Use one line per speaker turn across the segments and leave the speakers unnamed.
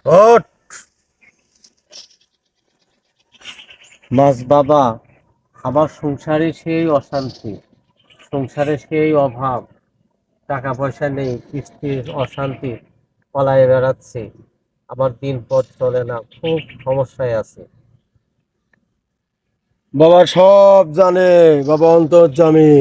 ওঠ মাছ বাবা, আমার সংসারে সেই অশান্তি, সংসারে সেই অভাব, টাকা পয়সা নেই, কিস্তির অশান্তি, পলায়ে বেড়াচ্ছে, আমার দিন পথ চলে না, খুব সমস্যায় আছে।
বাবা সব জানে, বাবা অন্তর্যামী।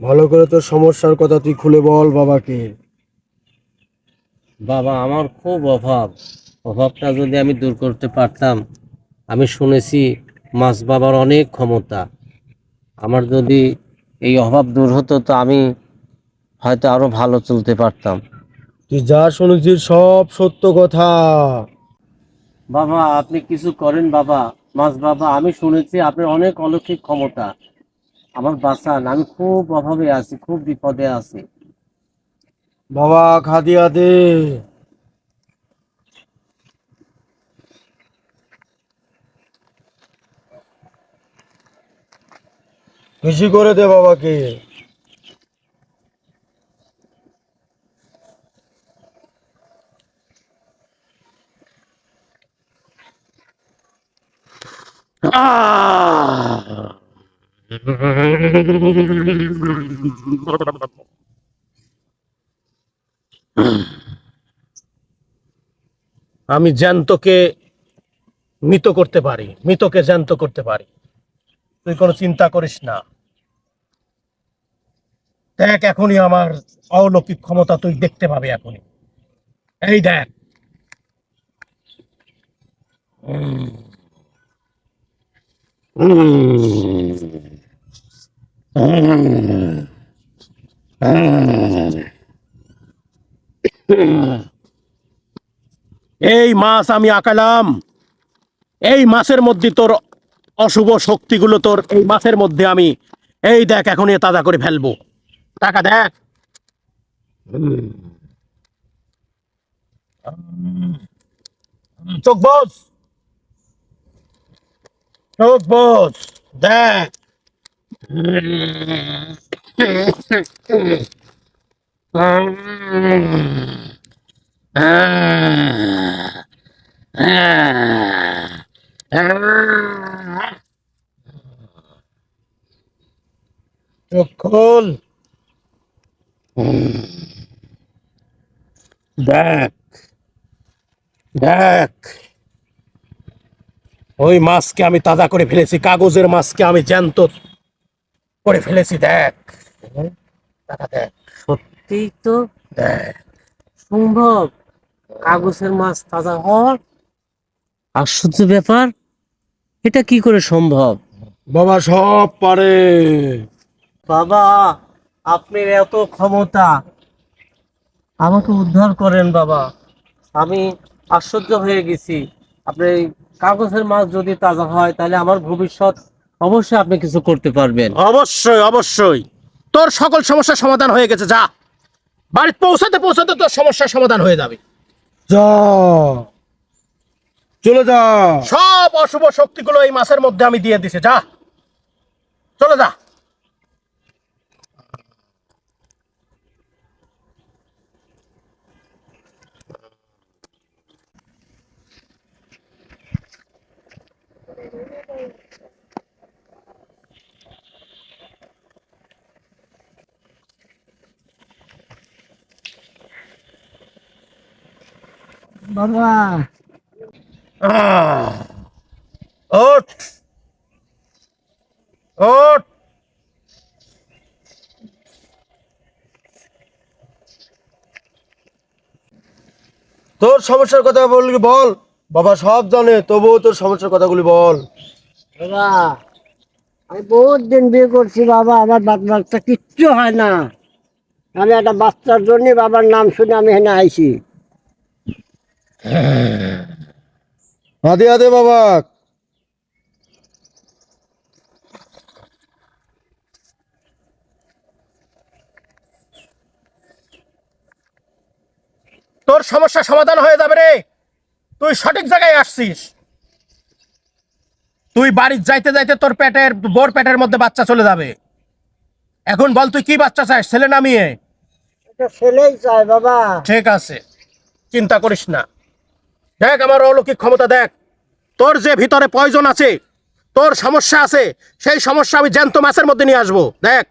ভালো করে তোর সমস্যার কথা তুই খুলে বল বাবাকে।
বাবা আমার খুব অভাব, অভাবটা যদি আমি দূর করতে পারতাম। আমি শুনেছি মাছ বাবার অনেক ক্ষমতা, আমার যদি এই অভাব দূর হতো তো আমি হয়তো আরো ভালো চলতে পারতাম।
তুই যা শুনেছিস সব সত্য কথা।
বাবা আপনি কিছু করেন বাবা। মাছ বাবা, আমি শুনেছি আপনার অনেক অলৌকিক ক্ষমতা, আমার বাঁচান, আমি খুব অভাবে আছি, খুব বিপদে আছি।
বাবা খাদিয়া দে। খুশি করে দে বাবাকে। আমি জ্যান্তকে মৃত করতে পারি, মৃতকে জ্যান্ত করতে পারি, তুই কোনো চিন্তা করিস না। দেখ এখনই আমার অলৌকিক ক্ষমতা তুই দেখতে পাবি এখনই। এই দেখ। এই মাছ আমি আঁকালাম, এই মাছের মধ্যে তোর অশুভ শক্তিগুলো তোর এই মাছের মধ্যে আমি এই দেখ এখনই তাজা করে ফেলবো। টাকা দেখ। চোখ বস, চোখ বস, দেখ। চোখ খোল, দেখ, দেখ। ওই মাছকে আমি তাজা করে ফেলেছি, কাগজের মাছকে আমি জ্যান্ত করে ফেলেছি, দেখ। টাকা দেখ,
সত্যিই তো
দেখ।
সম্ভব, কাগজের মাছ তাজা হওয়া, আশ্চর্য ব্যাপার, এটা কি করে সম্ভব?
বাবা সব পারে।
বাবা আপনার এত ক্ষমতা, আমাকে উদ্ধার করেন বাবা, আমি আশ্চর্য হয়ে গেছি। আপনি এই কাগজের মাছ যদি তাজা হয় তাহলে আমার ভবিষ্যৎ অবশ্যই আপনি কিছু করতে পারবেন।
অবশ্যই অবশ্যই, তোর সকল সমস্যার সমাধান হয়ে গেছে, যা বাড়িতে পৌঁছাতে পৌঁছাতে তোর সমস্যার সমাধান হয়ে যাবে। যা, চলে যা। সব অশুভ শক্তিগুলো এই মাছের মধ্যে আমি দিয়ে দিছি, যা, চলে যা।
বাবা
আহ, ওঠ, ওঠ। তোর সমস্যার কথা বলবি বল, বাবা সব জানে, তবুও তোর সমস্যার কথাগুলি বল।
বাবা আমি বহুত দিন বিয়ে করছি বাবা, আমার বাচ্চা কিচ্ছু হয় না,
আমি একটা বাচ্চার জন্য বাবার নাম শুনে আমি এখানে আইছি।
হাতে হাতে বাবা।
তোর সমস্যা সমাধান হয়ে যাবে রে। তুই সঠিক জায়গায় আসছিস। তুই বাড়ির যাইতে যাইতে তোর বোর পেটের মধ্যে বাচ্চা চলে যাবে। এখন বল তুই কি বাচ্চা চাস, ছেলে না মেয়ে?
এটা ছেলেই চাই বাবা।
ঠিক আছে, চিন্তা করিস না। দেখ আমার অলৌকিক ক্ষমতা দেখ। তোর যে ভিতরে পয়জন আছে, তোর সমস্যা আছে, সেই সমস্যা আমি জ্যান্ত মাছের মধ্যে নিয়ে আসবো। দেখ,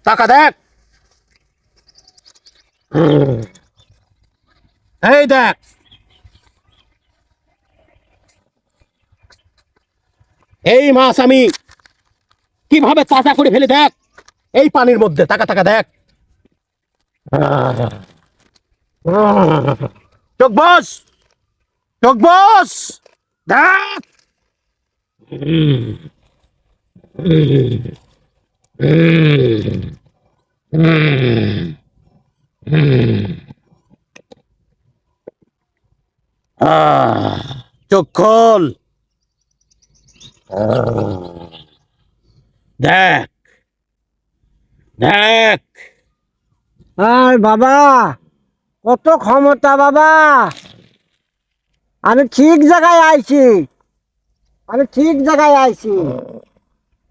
টাকা দেখ। এই দেখ, এই মাছ আমি কিভাবে তাজা করে ফেলে দেখ। এই পানির মধ্যে টাকা টাকা দেখ। চোখ বস, চোখ বস, দেখ। চোখ খোল, দেখ, দেখ।
আর বাবা কত ক্ষমতা বাবা। আমি ঠিক জায়গায় আইছি, আমি ঠিক জায়গায় আইছি।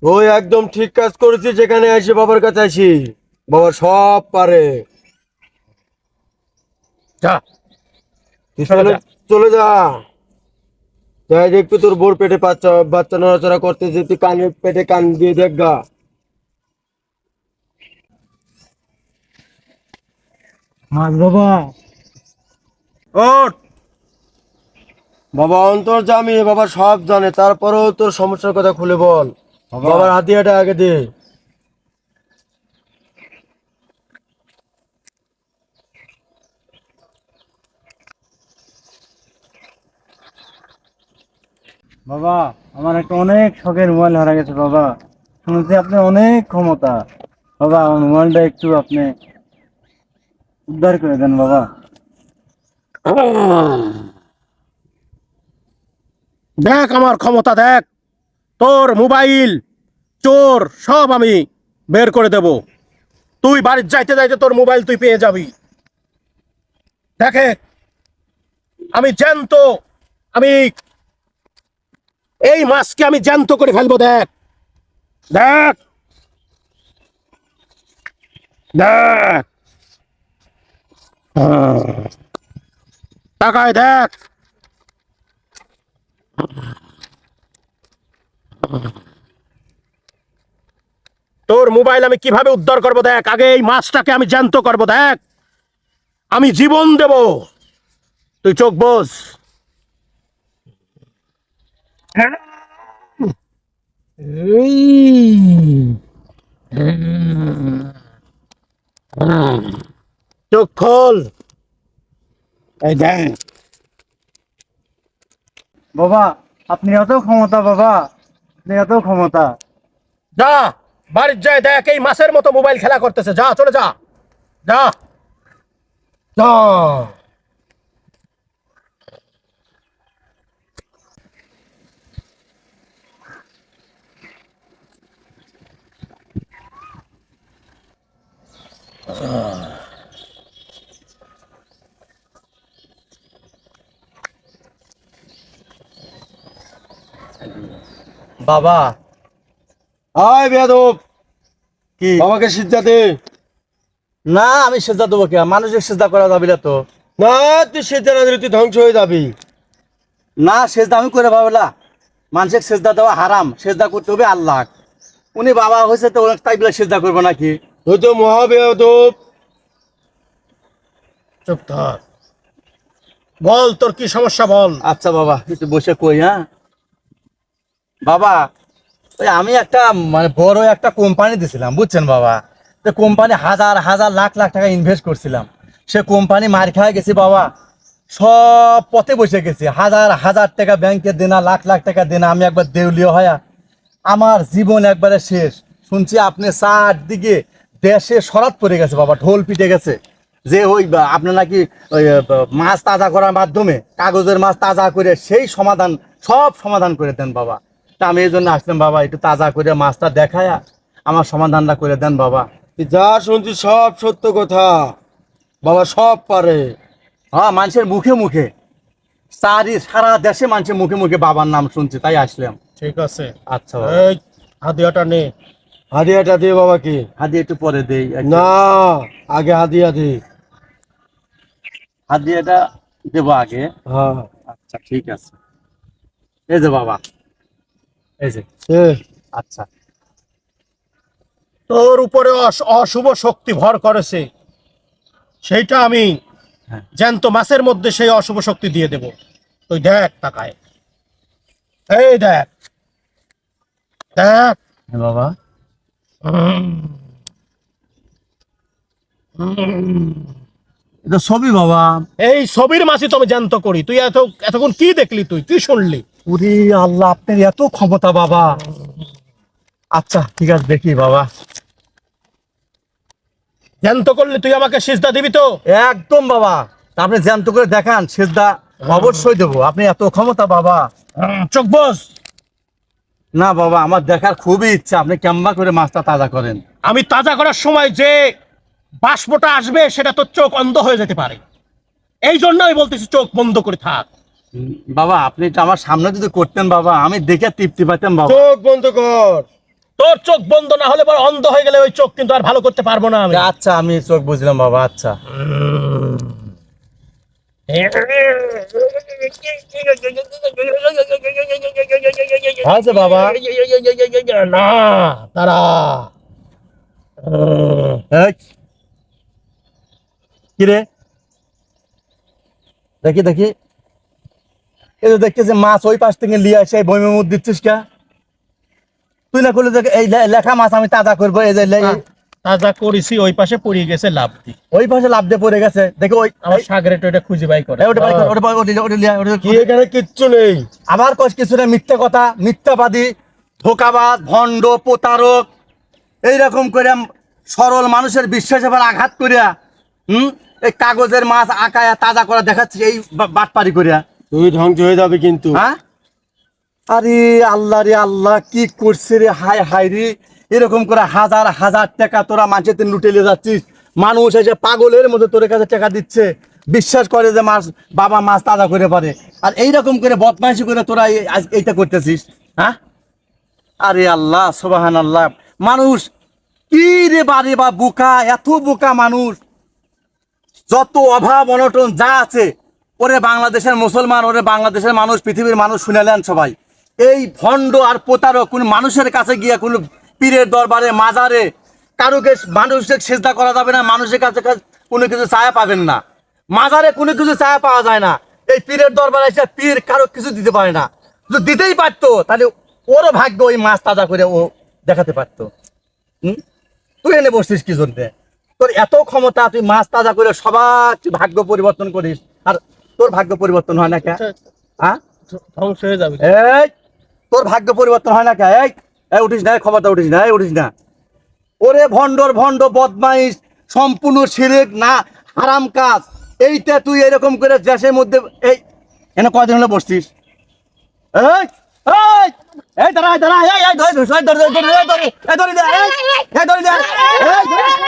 ওই একদম ঠিক কাজ করেছি, যেখানে আসি বাবার কাছে আসি। বাবা সব পারে।
যা,
তুই চলে চলে যা। যাই দেখবি তোর বোর পেটে বাচ্চা বাচ্চা নড়াচড়া করতেছে, তুই কানে পেটে কান দিয়ে দেখ গা।
মাছ বাবা,
ওঠ।
বাবা অন্তর্যামী, বাবা সব জানে, তারপরেও তোর সমস্যার কথা খুলে বল। বাবার হাতিয়াটা আগে দে।
বাবা আমার একটা অনেক শখের মোবাইল হারা গেছে বাবা। শুনছি আপনি অনেক ক্ষমতা। বাবা আমার মোবাইলটা একটু আপনি উদ্ধার করে দেন বাবা।
দেখ আমার ক্ষমতা দেখ। তোর মোবাইল, চোর সব আমি বের করে দেব। তুই বাড়ির যাইতে যাইতে তোর মোবাইল তুই পেয়ে যাবি। দেখে আমি জ্যান্ত, আমি এই মাছকে আমি জ্যান্ত করে ফেলবো। দেখ, দেখ, দেখ। তাকায় দেখ। তোর মোবাইল আমি কিভাবে উদ্ধার করব দেখ। আগে এই মাছটাকে আমি জ্যান্ত করব। দেখ, আমি জীবন দেব। তুই চোখ বোঝ। চোখ খোল। এই দেখ।
বাবা আপনি এত ক্ষমতা বাবা, আপনি এত ক্ষমতা।
যা বাড়ির যায় দেখ, এই মাছের মতো মোবাইল খেলা করতেছে। যা, চলে যা, যা, যা।
বাবা
আয় বেয়াদব,
কি?
বাবাকে সিদ্ধা দে।
না আমি সেজদা দেবো কে? মানুষের সেজদা করা যাবে না তো।
না, তুই সিদ্ধা না দিলে তুই ধ্বংস হয়ে যাবি।
না সেজদা আমি করে পাবলা। মানুষের সেজদা দেওয়া হারাম, সেজদা করতে হবে আল্লাহ। উনি বাবা হয়েছে তো অনেক তাই বলে সেজদা করবো নাকি?
তুই তো মহা বেয়াদব।
চুপ থাক। বল তোর কি সমস্যা বল।
আচ্ছা বাবা একটু বসে কই। হ্যাঁ বাবা, ওই আমি একটা মানে বড় একটা কোম্পানি দিছিলাম বুঝছেন বাবা। তো কোম্পানি হাজার হাজার লাখ লাখ টাকা ইনভেস্ট করছিলাম। সে কোম্পানি মার খায় গেছে বাবা। সব পথে বসে গেছে, হাজার হাজার টাকা ব্যাংকে দেনা, লাখ লাখ টাকা দেনা। আমি একবার দেউলিয়া হয়া আমার জীবন একবারে শেষ। শুনছি আপনি চারদিকে দেশে সরাত পড়ে গেছে বাবা, ঢোল পিটে গেছে যে ওই আপনার নাকি ওই মাছ তাজা করার মাধ্যমে কাগজের মাছ তাজা করে সেই সমাধান, সব সমাধান করে দেন বাবা। তা আমি এই জন্য আসলাম বাবা, একটু তাজা করে মাছটা দেখায় আমার সমাধানটা করে দেন বাবা।
তুই যা শুনছি সব সত্য কথা, বাবা সব পারে।
হ্যাঁ, মানুষের মুখে মুখে, সারা দেশে মানুষের মুখে মুখে বাবার নাম শুনছি, তাই আসলাম।
ঠিক আছে,
আচ্ছা বাবা।
এই হাদিয়াটা নে।
হাদিয়াটা দিয়ে বাবাকে।
হাদিয়া একটু পরে দেই।
না, আগে হাদিয়া দে।
হাদিয়াটা দেবো আগে।
হ্যাঁ,
আচ্ছা ঠিক আছে, এই যে বাবা, এই যে।
এ,
আচ্ছা,
তোর উপরে অশুভ শক্তি ভর করেছে, সেইটা আমি
হ্যাঁ।
জ্যান্ত মাছের মধ্যে সেই অশুভ শক্তি দিয়ে দেব। তুই দেখ তাকায়, এই দেখ দেখ।
হ্যাঁ বাবা। এটা ছবি বাবা।
এই ছবির মাছি তো আমি জ্যান্ত করি। তুই এতক্ষণ কি দেখলি, তুই কি শুনলি?
উরি আল্লাহ, আপনার এত ক্ষমতা বাবা। আচ্ছা ঠিক আছে, দেখি বাবা।
জ্যান্ত করলে তুই আমাকে সিজদা দিবি তো?
একদম বাবা, আপনি জ্যান্ত করে দেখান, সেজদা অবশ্যই দেবো। আপনি এত ক্ষমতা বাবা।
চোখ বস।
না বাবা, আমার দেখার খুবই ইচ্ছা, আপনি কেমন করে মাছটা তাজা করেন।
আমি তাজা করার সময় যে বাষ্পটা আসবে সেটা তোর চোখ অন্ধ হয়ে যেতে পারে, এই জন্য আমি বলতেছি চোখ বন্ধ করে থাক।
বাবা আপনি এটা আমার সামনে যদি করতেন বাবা, আমি দেখে তৃপ্তি পাইতাম বাবা।
চোখ বন্ধ কর।
তোর চোখ বন্ধ না হলে পর অন্ধ হয়ে গেলে ওই চোখ কিন্তু আর ভালো করতে পারবো না আমি।
আচ্ছা আমি চোখ বুঝলাম বাবা। আচ্ছা আচ্ছা বাবা।
না তারা
এই, কি রে, দেখি দেখি, এই যে দেখতেছি মাছ ওই পাশ থেকে লিয়ে আসে বইমের মধ্যে দিচ্ছিস কে? তুই না করলে দেখ, এই লেখা মাছ আমি তাজা করবো, এই যে
তাজা করেছি, ওই পাশে পড়ে গেছে লাভ দি,
ওই পাশে লাভ দিয়ে পড়ে গেছে, দেখি ওই
আমার সাগরে তো এটা খুঁজে বাই করে।
ওটা বাই কর, ওটা লিয়া,
কি এখানে কিচ্ছু নেই।
আবার কস কিছু না, মিথ্যা কথা, মিথ্যাবাদী, ধোকাবাজ, ভণ্ড, প্রতারক, এইরকম করে সরল মানুষের বিশ্বাস এবার আঘাত করিয়া এই কাগজের মাছ আঁকায়া তাজা করা দেখাচ্ছিস, এই বাটপারি করিয়া।
তুই ধ্বংস হয়ে যাবে কিন্তু।
হ্যাঁ, আরে আল্লাহ রে আল্লাহ, কি করছে রে, হায় হায় রে। এরকম করে হাজার হাজার টাকা তোরা মানুষের লুটে নিয়ে যাচ্ছিস, মানুষ এসে পাগলের মতো তোর কাছে টাকা দিচ্ছে, বিশ্বাস করে যে মাছ বাবা মাছ তাজা করে পারে, আর এইরকম করে বদমাইশি করে তোরা এইটা করতেছিস। হ্যাঁ, আরে আল্লাহ সুবহানাল্লাহ, মানুষ কি রে বারে বা বোকা, এত বোকা মানুষ। যত অভাব অনটন যা আছে, ওরে বাংলাদেশের মুসলমান, ওরে বাংলাদেশের মানুষ, পৃথিবীর মানুষ শুনেলেন সবাই, এই ভণ্ড আর প্রতারক কোন মানুষের কাছে গিয়ে কোন পীরের দরবারে মাজারে কারোকে মানুষের সেজদা করা যাবে না, মানুষের কাছে কোনো কিছু ছায়া পাবেন না, মাজারে কোনো কিছু ছায়া পাওয়া যায় না। এই পীরের দরবারে এসে পীর কারো কিছু দিতে পারে না, যদি দিতেই পারতো তাহলে ওরও ভাগ্য ওই মাছ তাজা করে ও দেখাতে পারতো। তুই এনে বসছিস কি জন্য? তোর এত ক্ষমতা, তুই মাছ তাজা করে সবার ভাগ্য পরিবর্তন করিস, আর তোর ভাগ্য পরিবর্তন হয় না কে? হ্যাঁ,
ধ্বংস হয়ে যাবে।
এই তোর ভাগ্য পরিবর্তন হয় না কে? এই উঠিস না, ক্ষমতা উঠিস না, উঠিস না। ওরে ভণ্ডর ভণ্ড বদমাইশ, সম্পূর্ণ শিরক না হারাম কাজ, এইটা তুই এরকম করে দেশের মধ্যে এই এনে কয়দিন হলে বসছিস? এই এই এই দাঁড়া দাঁড়া, এই ধরে ধরে ধরে ধরে ধরে ধরে ধরে